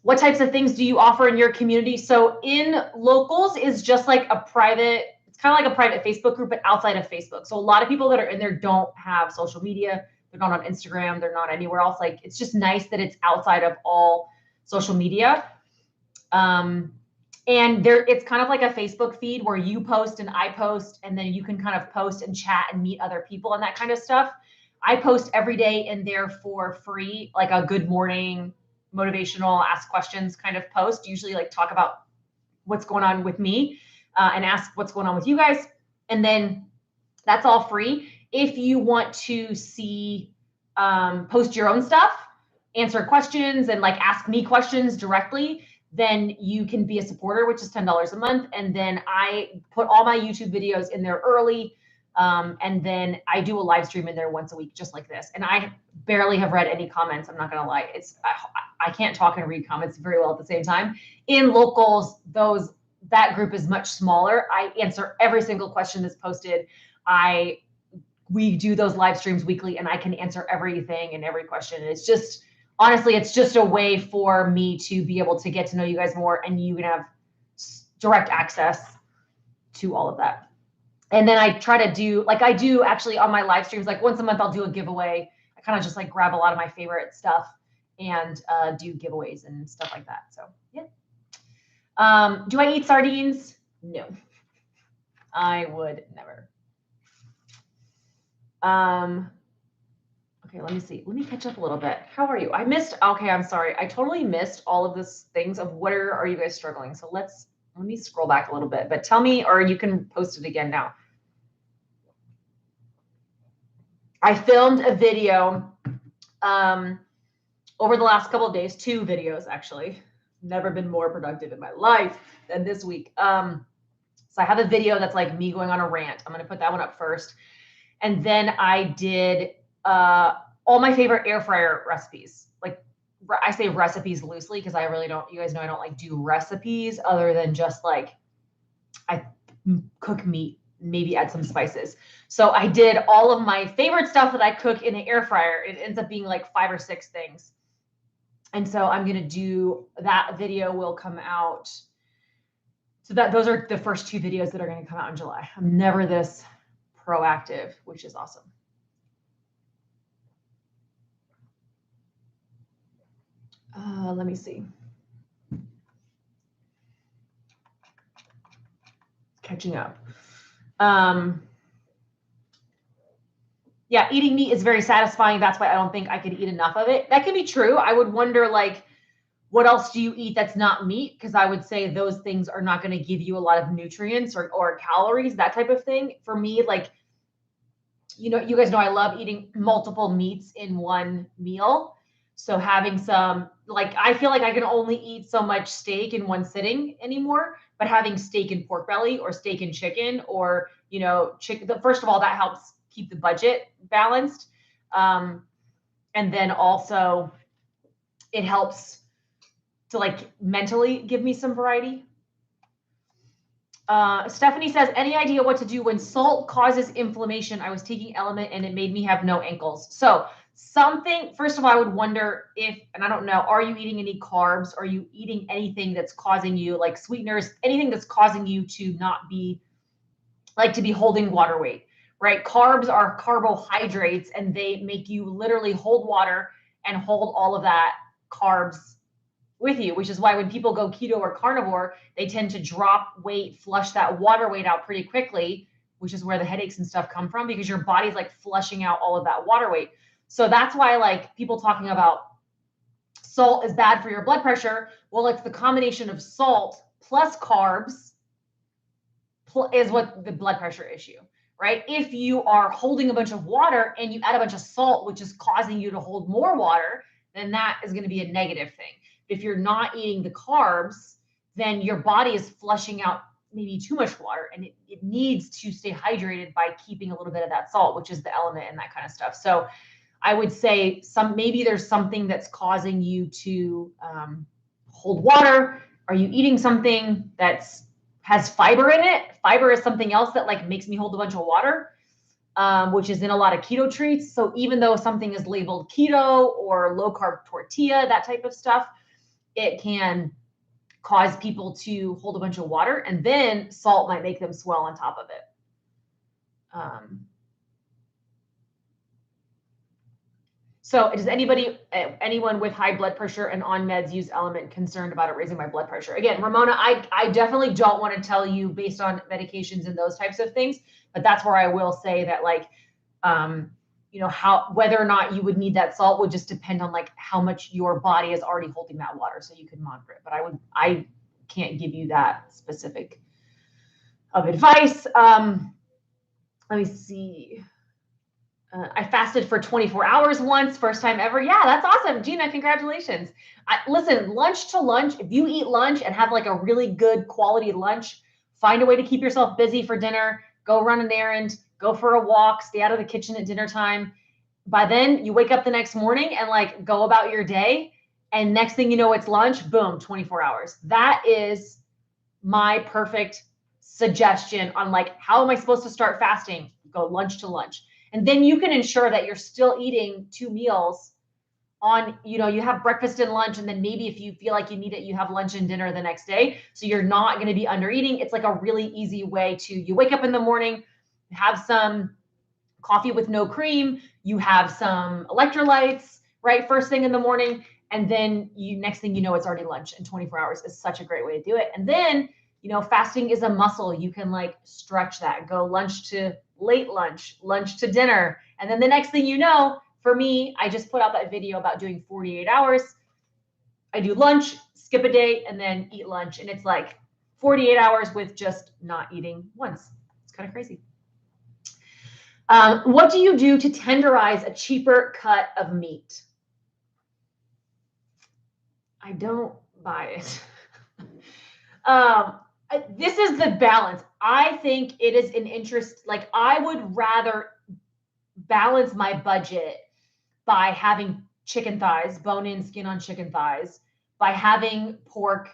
What types of things do you offer in your community? So in Locals is just like it's kind of like a private Facebook group, but outside of Facebook. So a lot of people that are in there don't have social media. They're not on Instagram. They're not anywhere else. Like, it's just nice that it's outside of all social media. And it's kind of like a Facebook feed where you post and I post, and then you can kind of post and chat and meet other people and that kind of stuff. I post every day in there for free, like a good morning motivational ask questions kind of post, usually like talk about what's going on with me and ask what's going on with you guys. And then that's all free. If you want to see, post your own stuff, answer questions, and like ask me questions directly, then you can be a supporter, which is $10 a month. And then I put all my YouTube videos in there early. And then I do a live stream in there once a week, just like this. And I barely have read any comments. I'm not going to lie. I can't talk and read comments very well at the same time. In Locals, that group is much smaller. I answer every single question that's posted. We do those live streams weekly, and I can answer everything and every question. And it's just, honestly, it's just a way for me to be able to get to know you guys more, and you can have direct access to all of that. And then I try to do, like I do actually on my live streams, like once a month, I'll do a giveaway. I kind of just like grab a lot of my favorite stuff and do giveaways and stuff like that. So yeah. Do I eat sardines? No. I would never. Okay, let me see. Let me catch up a little bit. How are you? Okay, I'm sorry. I totally missed all of this things of where are you guys struggling? So let me scroll back a little bit, but tell me, or you can post it again now. I filmed a video over the last couple of days, 2 videos actually. Never been more productive in my life than this week. So I have a video that's like me going on a rant. I'm going to put that one up first. And then I did all my favorite air fryer recipes. Like I say recipes loosely because I really don't, you guys know I don't like do recipes other than just like I cook meat, maybe add some spices. So I did all of my favorite stuff that I cook in the air fryer. It ends up being like 5 or 6 things. And so I'm going to do that video will come out. So those are the first 2 videos that are going to come out in July. I'm never this proactive, which is awesome. Let me see. Catching up. Yeah, eating meat is very satisfying. That's why I don't think I could eat enough of it. That can be true. I would wonder, like, what else do you eat that's not meat? Because I would say those things are not going to give you a lot of nutrients or calories, that type of thing. For me, like, you know, you guys know I love eating multiple meats in one meal. So having some, like, I feel like I can only eat so much steak in one sitting anymore, but having steak and pork belly or steak and chicken or, you know, chicken, first of all, that helps keep the budget balanced. And then also it helps to like mentally give me some variety. Stephanie says, any idea what to do when salt causes inflammation? I was taking Element and it made me have no ankles. So something, first of all, I would wonder if, and I don't know, are you eating any carbs? Are you eating anything that's causing you, like sweeteners, anything that's causing you to not be, like to be holding water weight, right? Carbs are carbohydrates and they make you literally hold water and hold all of that carbs with you, which is why when people go keto or carnivore, they tend to drop weight, flush that water weight out pretty quickly, which is where the headaches and stuff come from because your body's like flushing out all of that water weight. So that's why like people talking about salt is bad for your blood pressure. Well, it's the combination of salt plus carbs is what the blood pressure issue, right? If you are holding a bunch of water and you add a bunch of salt, which is causing you to hold more water, then that is going to be a negative thing. If you're not eating the carbs, then your body is flushing out maybe too much water and it needs to stay hydrated by keeping a little bit of that salt, which is the element and that kind of stuff. So I would say maybe there's something that's causing you to hold water. Are you eating something that's has fiber in it? Fiber is something else that like makes me hold a bunch of water, which is in a lot of keto treats. So even though something is labeled keto or low carb tortilla, that type of stuff, it can cause people to hold a bunch of water, and then salt might make them swell on top of it. So does anyone with high blood pressure and on meds use Element concerned about it raising my blood pressure? Again, Ramona, I definitely don't want to tell you based on medications and those types of things, but that's where I will say that like, you know, whether or not you would need that salt would just depend on like how much your body is already holding that water, so you can monitor it. But I can't give you that specific of advice. Let me see. I fasted for 24 hours once, first time ever. Yeah, that's awesome. Gina, congratulations. Listen, lunch to lunch, if you eat lunch and have like a really good quality lunch, find a way to keep yourself busy for dinner, go run an errand, go for a walk, stay out of the kitchen at dinner time. By then you wake up the next morning and like go about your day. And next thing you know, it's lunch, boom, 24 hours. That is my perfect suggestion on like, how am I supposed to start fasting? Go lunch to lunch. And then you can ensure that you're still eating 2 meals on, you know, you have breakfast and lunch, and then maybe if you feel like you need it, you have lunch and dinner the next day. So you're not going to be under eating. It's like a really easy way to, you wake up in the morning, have some coffee with no cream, you have some electrolytes, right? First thing in the morning. And then next thing you know, it's already lunch, and 24 hours is such a great way to do it. And then You know, fasting is a muscle. You can like stretch that, go lunch to late lunch, lunch to dinner. And then the next thing you know, for me, I just put out that video about doing 48 hours. I do lunch, skip a day, and then eat lunch. And it's like 48 hours with just not eating once. It's kind of crazy. What do you do to tenderize a cheaper cut of meat? I don't buy it. This is the balance. I think it is an interest. Like, I would rather balance my budget by having chicken thighs, bone in, skin on chicken thighs, by having pork,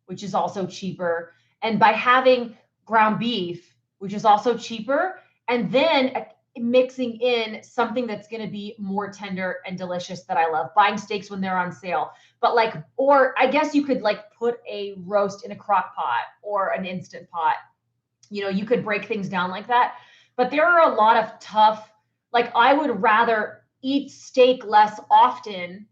which is also cheaper, and by having ground beef, which is also cheaper, and then mixing in something that's going to be more tender and delicious that I love. Buying steaks when they're on sale. But like, or I guess you could like put a roast in a crock pot or an instant pot. You know, you could break things down like that. But there are a lot of tough, like I would rather eat steak less often,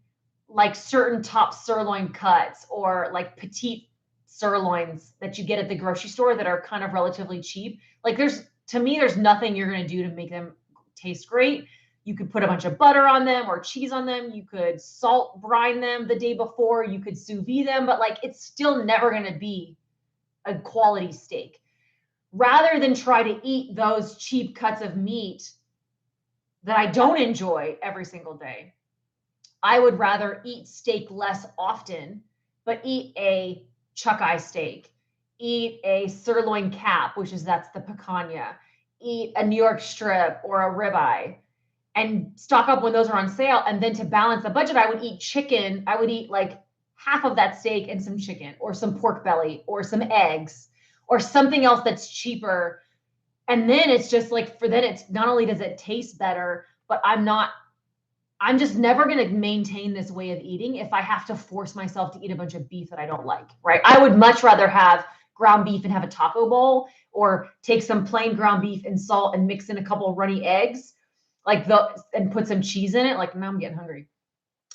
like certain top sirloin cuts or like petite sirloins that you get at the grocery store that are kind of relatively cheap. Like to me, there's nothing you're going to do to make them taste great. You could put a bunch of butter on them or cheese on them. You could salt brine them the day before. You could sous vide them, but like it's still never going to be a quality steak. Rather than try to eat those cheap cuts of meat that I don't enjoy every single day, I would rather eat steak less often, but eat a chuck eye steak, eat a sirloin cap, that's the picanha, eat a New York strip or a ribeye, and stock up when those are on sale. And then to balance the budget, I would eat chicken. I would eat like half of that steak and some chicken or some pork belly or some eggs or something else that's cheaper. And then it's just like, it's not only does it taste better, but I'm just never going to maintain this way of eating if I have to force myself to eat a bunch of beef that I don't like, right? I would much rather have ground beef and have a taco bowl, or take some plain ground beef and salt and mix in a couple of runny eggs, and put some cheese in it. Like, now I'm getting hungry.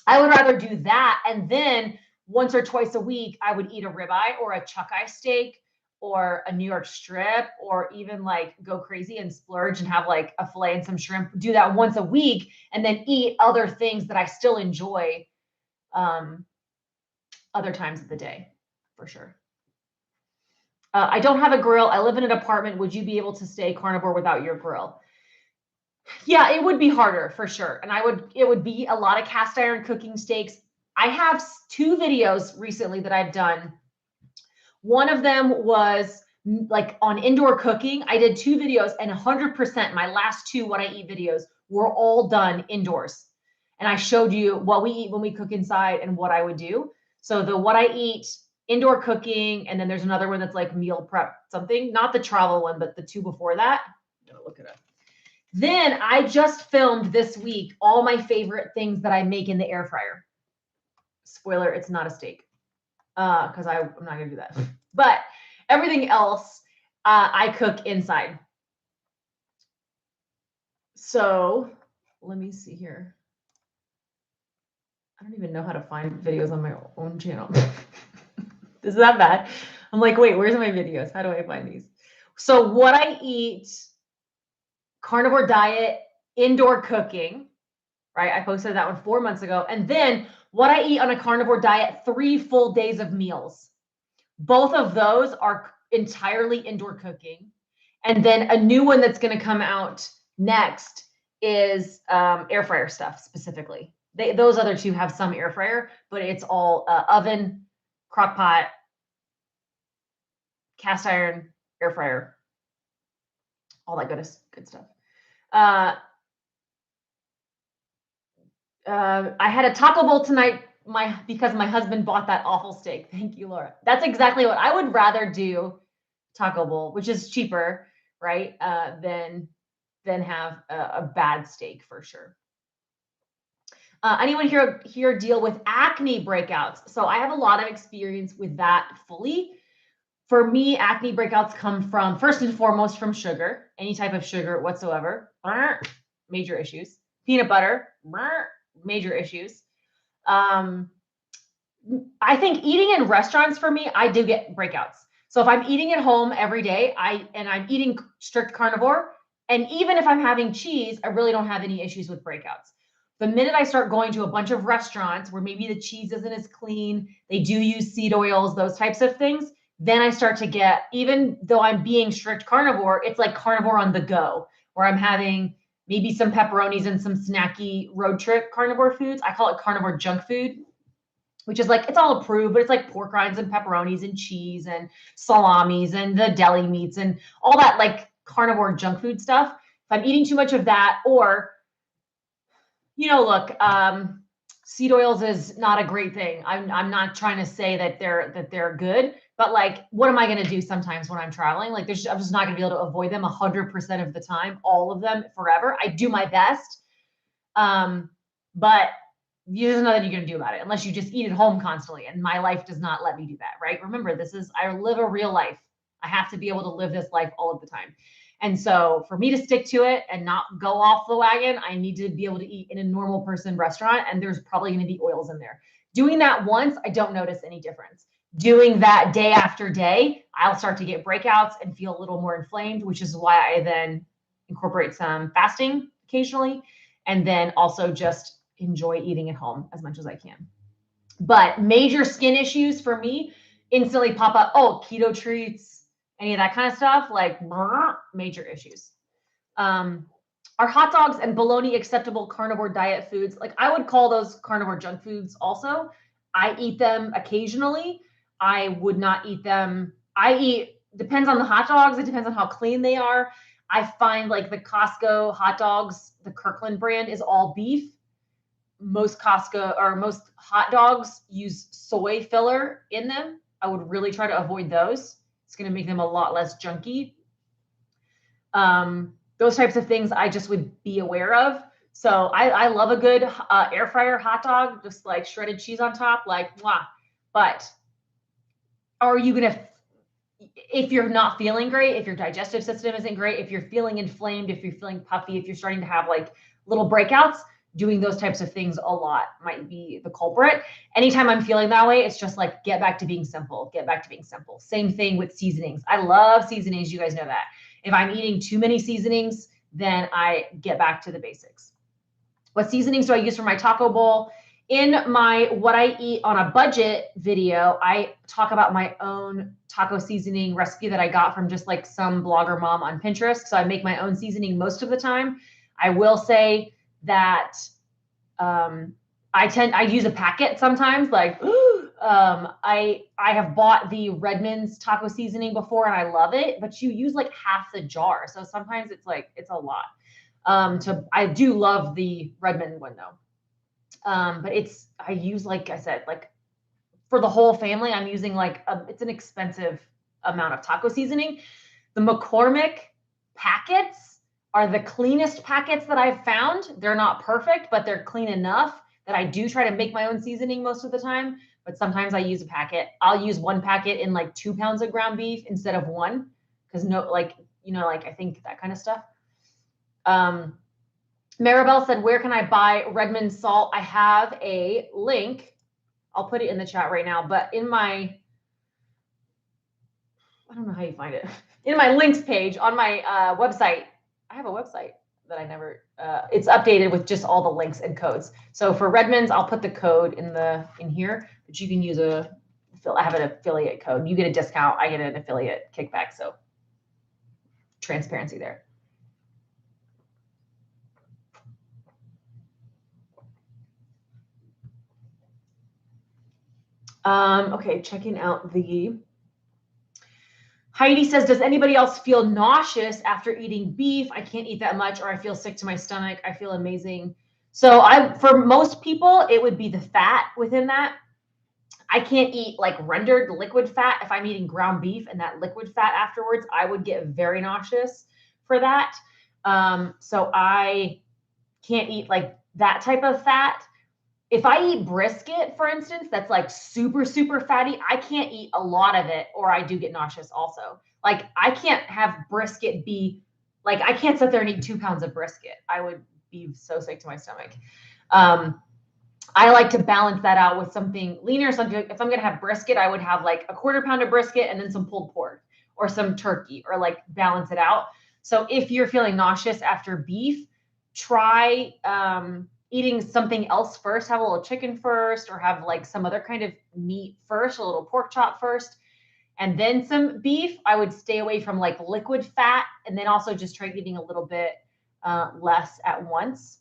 I would rather do that. And then once or twice a week, I would eat a ribeye or a chuck eye steak or a New York strip, or even like go crazy and splurge and have like a filet and some shrimp. Do that once a week and then eat other things that I still enjoy other times of the day, for sure. I don't have a grill. I live in an apartment. Would you be able to stay carnivore without your grill? Yeah, it would be harder for sure. And it would be a lot of cast iron cooking steaks. I have 2 videos recently that I've done. One of them was like on indoor cooking. I did 2 videos, and 100%, my last 2 what I eat videos were all done indoors. And I showed you what we eat when we cook inside and what I would do. So the what I eat, indoor cooking, and then there's another one that's like meal prep something, not the travel one, but the 2 before that. I'm gonna look it up. Then I just filmed this week all my favorite things that I make in the air fryer. Spoiler, it's not a steak, because I'm not gonna do that. But everything else I cook inside. So let me see here. I don't even know how to find videos on my own channel. This is that bad. I'm like, wait, where's my videos? How do I find these? So what I eat, carnivore diet, indoor cooking, right? I posted that one 4 months ago. And then what I eat on a carnivore diet, 3 full days of meals. Both of those are entirely indoor cooking. And then a new one that's going to come out next is air fryer stuff specifically. Those other 2 have some air fryer, but it's all oven, crock pot, cast iron, air fryer, all that good stuff. I had a taco bowl tonight because my husband bought that awful steak. Thank you, Laura. That's exactly what I would rather do, taco bowl, which is cheaper, right? Than have a bad steak, for sure. Anyone here deal with acne breakouts? So I have a lot of experience with that fully. For me, acne breakouts come from, first and foremost, from sugar, any type of sugar whatsoever. Major issues. Peanut butter, major issues. I think eating in restaurants, for me, I do get breakouts. So if I'm eating at home every day, I'm eating strict carnivore, and even if I'm having cheese, I really don't have any issues with breakouts. The minute I start going to a bunch of restaurants where maybe the cheese isn't as clean, they do use seed oils, those types of things, then I start to get, even though I'm being strict carnivore, it's like carnivore on the go, where I'm having maybe some pepperonis and some snacky road trip carnivore foods. I call it carnivore junk food, which is like, it's all approved, but it's like pork rinds and pepperonis and cheese and salamis and the deli meats and all that like carnivore junk food stuff. If I'm eating too much of that, or, look, seed oils is not a great thing. I'm not trying to say that they're good, but like, what am I going to do sometimes when I'm traveling? Like, I'm just not going to be able to avoid them 100% of the time, all of them forever. I do my best, but there's nothing you're going to do about it unless you just eat at home constantly. And my life does not let me do that, right? Remember, I live a real life. I have to be able to live this life all of the time. And so for me to stick to it and not go off the wagon, I need to be able to eat in a normal person restaurant, and there's probably going to be oils in there. Doing that once, I don't notice any difference. Doing that day after day, I'll start to get breakouts and feel a little more inflamed, which is why I then incorporate some fasting occasionally, and then also just enjoy eating at home as much as I can. But major skin issues for me instantly pop up. Oh, keto treats, any of that kind of stuff, like major issues. Are hot dogs and bologna acceptable carnivore diet foods? Like, I would call those carnivore junk foods also. I eat them occasionally. I would not eat them. Depends on the hot dogs. It depends on how clean they are. I find like the Costco hot dogs, the Kirkland brand is all beef. Most hot dogs use soy filler in them. I would really try to avoid those. It's going to make them a lot less junky. Those types of things I just would be aware of. So I love a good air fryer hot dog, just like shredded cheese on top, like, mwah. But are you going to, if you're not feeling great, if your digestive system isn't great, if you're feeling inflamed, if you're feeling puffy, if you're starting to have like little breakouts, doing those types of things a lot might be the culprit. Anytime I'm feeling that way, it's just like, get back to being simple. Get back to being simple. Same thing with seasonings. I love seasonings. You guys know that. If I'm eating too many seasonings, then I get back to the basics. What seasonings do I use for my taco bowl? In my What I Eat on a Budget video, I talk about my own taco seasoning recipe that I got from just like some blogger mom on Pinterest. So I make my own seasoning most of the time. I will say that I use a packet sometimes, like I have bought the Redmond's taco seasoning before and I love it, but you use like half the jar. So sometimes it's a lot. I do love the Redmond one though. But I use, like I said, like for the whole family, I'm using it's an expensive amount of taco seasoning. The McCormick packets are the cleanest packets that I've found. They're not perfect, but they're clean enough that I do try to make my own seasoning most of the time. But sometimes I use a packet. I'll use one packet in like 2 pounds of ground beef instead of one, because I think that kind of stuff. Maribel said, where can I buy Redmond salt? I have a link. I'll put it in the chat right now, but I don't know how you find it. In my links page on my website, I have a website that it's updated with just all the links and codes. So for Redmond's, I'll put the code in here, but you can use I have an affiliate code. You get a discount, I get an affiliate kickback. So transparency there. Okay, checking out Heidi says, does anybody else feel nauseous after eating beef? I can't eat that much, or I feel sick to my stomach. I feel amazing. So for most people, it would be the fat within that. I can't eat like rendered liquid fat. If I'm eating ground beef and that liquid fat afterwards, I would get very nauseous for that. So I can't eat like that type of fat. If I eat brisket, for instance, that's like super, super fatty, I can't eat a lot of it, or I do get nauseous also. Like, I can't have brisket I can't sit there and eat 2 pounds of brisket. I would be so sick to my stomach. I like to balance that out with something leaner. So if I'm going to have brisket, I would have like a 1/4 pound of brisket and then some pulled pork or some turkey, or like balance it out. So if you're feeling nauseous after beef, try eating something else first. Have a little chicken first, or have like some other kind of meat first, a little pork chop first, and then some beef. I would stay away from like liquid fat, and then also just try eating a little bit less at once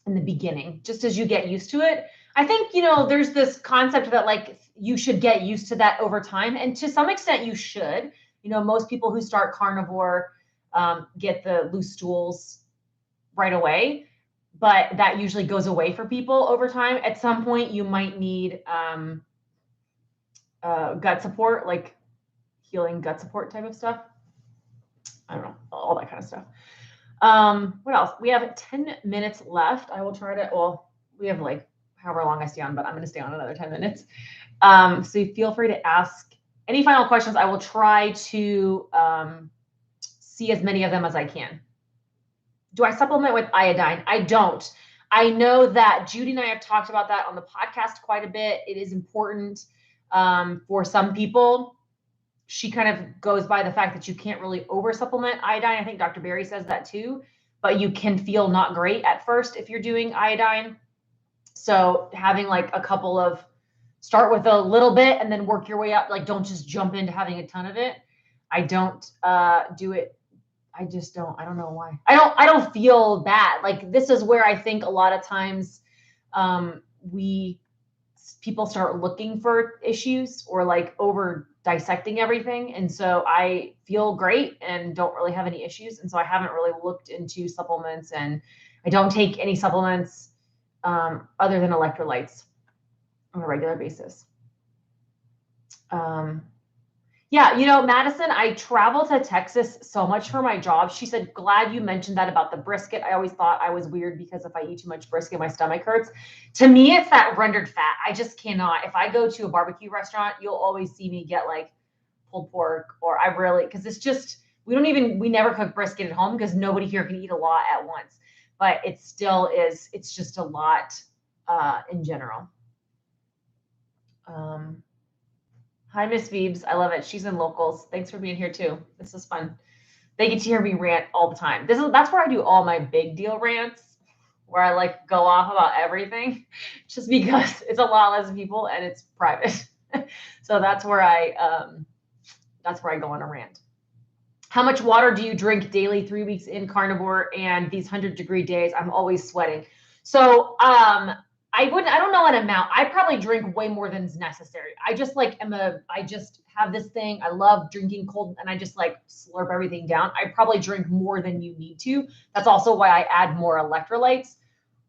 in the beginning, just as you get used to it. I think, there's this concept that like you should get used to that over time. And to some extent you should. Most people who start carnivore get the loose stools right away, but that usually goes away for people over time. At some point you might need gut support, like healing gut support type of stuff. I don't know, all that kind of stuff. What else? We have 10 minutes left. I will try to, well, we have like however long I stay on, but I'm going to stay on another 10 minutes. So feel free to ask any final questions. I will try to see as many of them as I can. Do I supplement with iodine? I don't. I know that Judy and I have talked about that on the podcast quite a bit. It is important for some people. She kind of goes by the fact that you can't really over supplement iodine. I think Dr. Berry says that too, but you can feel not great at first if you're doing iodine. So having like a couple of, start with a little bit and then work your way up. Like, don't just jump into having a ton of it. I don't do it. I just don't, I don't know why. I don't feel bad. Like, this is where I think a lot of times people start looking for issues or like over dissecting everything. And so I feel great and don't really have any issues. And so I haven't really looked into supplements, and I don't take any supplements other than electrolytes on a regular basis. Yeah, Madison, I travel to Texas so much for my job. She said, glad you mentioned that about the brisket. I always thought I was weird because if I eat too much brisket, my stomach hurts. To me, it's that rendered fat. I just cannot. If I go to a barbecue restaurant, you'll always see me get like pulled pork, or because it's just, we never cook brisket at home because nobody here can eat a lot at once. But it still is, it's just a lot in general. Hi, Miss Phoebes. I love it. She's in locals. Thanks for being here too. This is fun. They get to hear me rant all the time. That's where I do all my big deal rants, where I like go off about everything, just because it's a lot less people and it's private. So that's where I go on a rant. How much water do you drink daily 3 weeks in carnivore and these 100-degree days? I'm always sweating. So I don't know an amount. I probably drink way more than is necessary. I just have this thing. I love drinking cold, and I just like slurp everything down. I probably drink more than you need to. That's also why I add more electrolytes.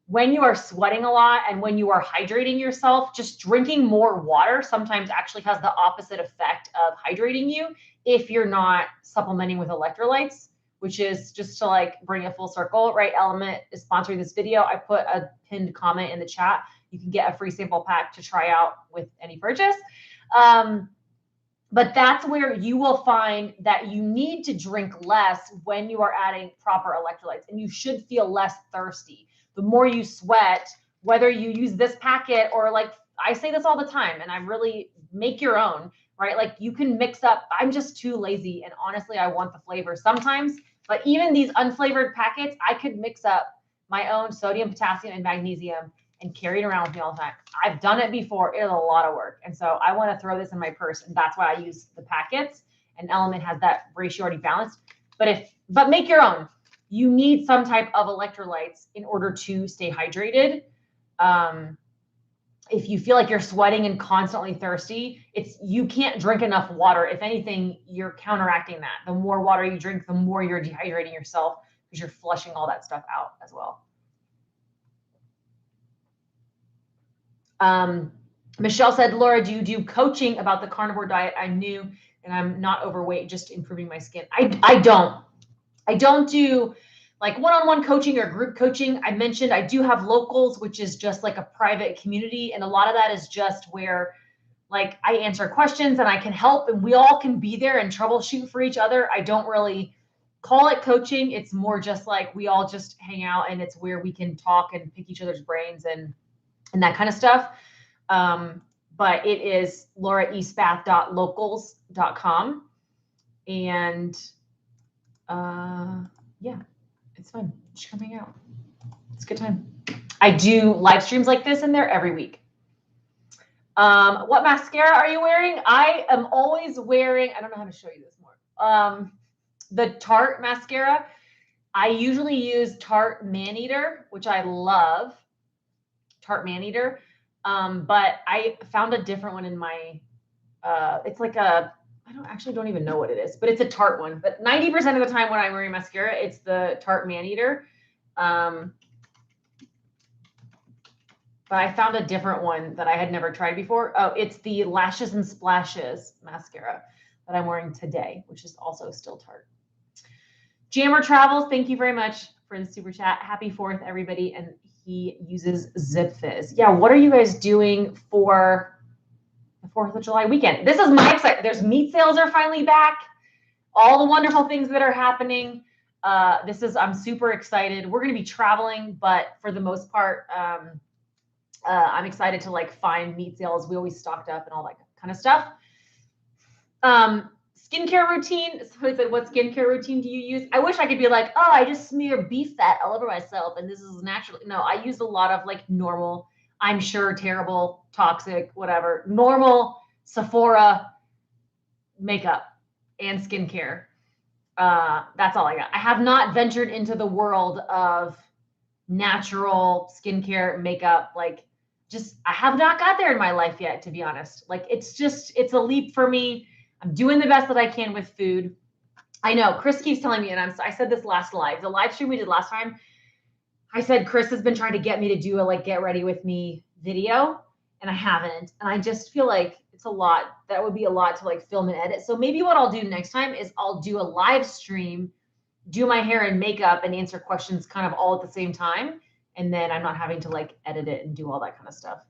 When you are sweating a lot and when you are hydrating yourself, just drinking more water sometimes actually has the opposite effect of hydrating you if you're not supplementing with electrolytes, which is just to like bring it full circle, right? Element is sponsoring this video. I put a pinned comment in the chat. You can get a free sample pack to try out with any purchase. But that's where you will find that you need to drink less when you are adding proper electrolytes, and you should feel less thirsty. The more you sweat, whether you use this packet or like, I say this all the time, and I really make your own, right? Like, you can mix up. I'm just too lazy. And honestly, I want the flavor sometimes, but even these unflavored packets, I could mix up my own sodium, potassium, and magnesium and carry it around with me all the time. I've done it before. It is a lot of work. And so I want to throw this in my purse, and that's why I use the packets, and Element has that ratio already balanced. But make your own. You need some type of electrolytes in order to stay hydrated. If you feel like you're sweating and constantly thirsty, you can't drink enough water. If anything, you're counteracting that. The more water you drink, the more you're dehydrating yourself, because you're flushing all that stuff out as well. Michelle said, Laura, do you do coaching about the carnivore diet? I'm new and I'm not overweight, just improving my skin. I don't do like one-on-one coaching or group coaching. I mentioned I do have locals, which is just like a private community. And a lot of that is just where like I answer questions and I can help, and we all can be there and troubleshoot for each other. I don't really call it coaching. It's more just like we all just hang out, and it's where we can talk and pick each other's brains and and that kind of stuff. But it is lauraespath.locals.com. And yeah, it's fun. Just come hang out. It's a good time. I do live streams like this in there every week. What mascara are you wearing? I am always wearing, I don't know how to show you this more. The Tarte mascara. I usually use Tarte Maneater, which I love. Tarte Maneater. But I found a different one in my, it's like a, I don't even know what it is, but it's a Tarte one. But 90% of the time when I'm wearing mascara, it's the Tarte Maneater. But I found a different one that I had never tried before. Oh, it's the Lashes and Splashes mascara that I'm wearing today, which is also still Tarte. Jammer Travels, thank you very much for the super chat. Happy 4th, everybody. And he uses Zip Fizz. Yeah, what are you guys doing for the 4th of July weekend? This is my excitement. There's meat sales are finally back. All the wonderful things that are happening. I'm super excited. We're going to be traveling, but for the most part, I'm excited to like find meat sales. We always stocked up and all that kind of stuff. Skincare routine. Somebody said, what skincare routine do you use? I wish I could be like, oh, I just smear beef fat all over myself and this is natural. No, I use a lot of like normal, I'm sure terrible, toxic, whatever, normal Sephora makeup and skincare. That's all I got. I have not ventured into the world of natural skincare makeup. Like I have not got there in my life yet, to be honest. Like it's a leap for me. I'm doing the best that I can with food. I know Chris keeps telling me, and I said this last live, the live stream we did last time. I said, Chris has been trying to get me to do a like get ready with me video, and I haven't. And I just feel like it's a lot. That would be a lot to like film and edit. So maybe what I'll do next time is I'll do a live stream, do my hair and makeup and answer questions kind of all at the same time. And then I'm not having to like edit it and do all that kind of stuff.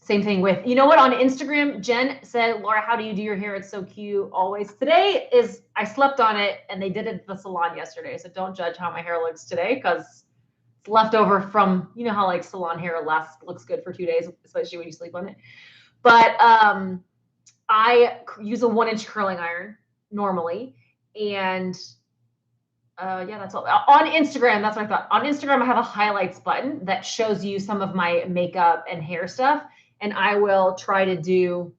Same thing with, you know what, on Instagram, Jen said, Laura, how do you do your hair? It's so cute always. Today I slept on it and they did it at the salon yesterday. So don't judge how my hair looks today because it's left over from, you know how like salon hair looks good for 2 days, especially when you sleep on it. But I use a 1-inch curling iron normally. And yeah, that's all. On Instagram, that's what I thought. On Instagram, I have a highlights button that shows you some of my makeup and hair stuff. And I will try to do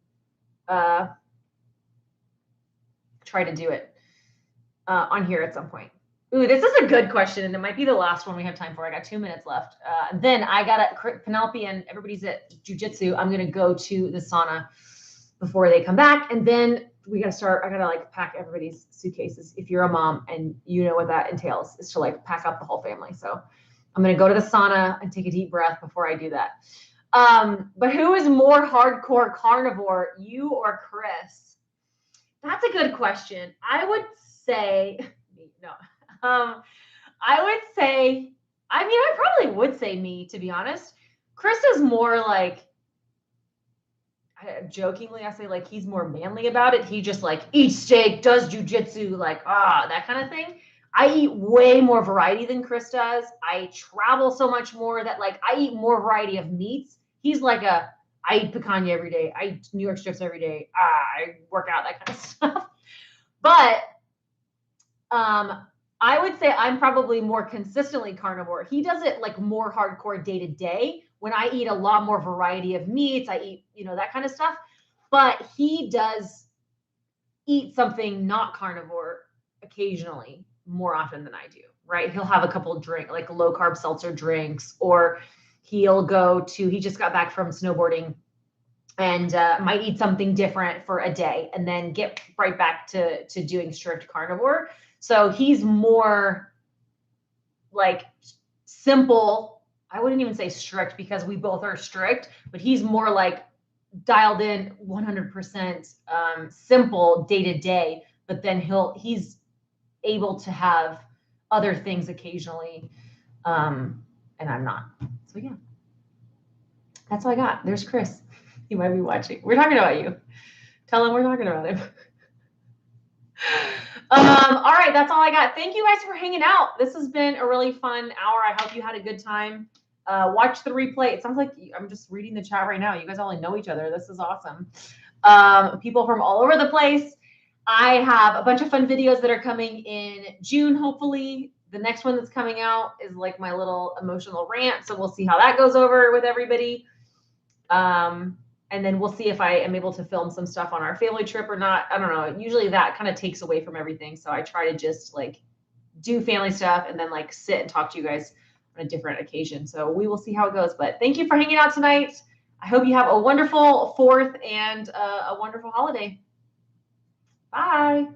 it on here at some point. Ooh, this is a good question, and it might be the last one we have time for. I got 2 minutes left. Then I got Penelope and everybody's at jiu-jitsu. I'm going to go to the sauna before they come back. And then we got to start. I got to like pack everybody's suitcases. If you're a mom and you know what that entails, is to like pack up the whole family. So I'm going to go to the sauna and take a deep breath before I do that. But who is more hardcore carnivore, you or Chris? That's a good question. I would say, no. I would say, I mean, I probably would say me, to be honest. Chris is more like, jokingly, I say like he's more manly about it. He just like eats steak, does jujitsu, like, that kind of thing. I eat way more variety than Chris does. I travel so much more that like I eat more variety of meats. He's like I eat picanha every day. I eat New York strips every day. I work out, that kind of stuff. But I would say I'm probably more consistently carnivore. He does it like more hardcore day to day when I eat a lot more variety of meats. I eat, that kind of stuff. But he does eat something not carnivore occasionally more often than I do, right? He'll have a couple of drinks, like low carb seltzer drinks, or he just got back from snowboarding and might eat something different for a day and then get right back to doing strict carnivore. So he's more like simple. I wouldn't even say strict because we both are strict, but he's more like dialed in 100% simple day to day, but then he's able to have other things occasionally. And I'm not. So yeah, that's all I got. There's Chris. He might be watching. We're talking about you. Tell him we're talking about him. All right, that's all I got. Thank you guys for hanging out. This has been a really fun hour. I hope you had a good time. Watch the replay. It sounds like I'm just reading the chat right now. You guys all know each other. This is awesome. People from all over the place. I have a bunch of fun videos that are coming in June, hopefully. The next one that's coming out is like my little emotional rant. So we'll see how that goes over with everybody. And then we'll see if I am able to film some stuff on our family trip or not. I don't know. Usually that kind of takes away from everything. So I try to just like do family stuff and then like sit and talk to you guys on a different occasion. So we will see how it goes. But thank you for hanging out tonight. I hope you have a wonderful 4th and a wonderful holiday. Bye.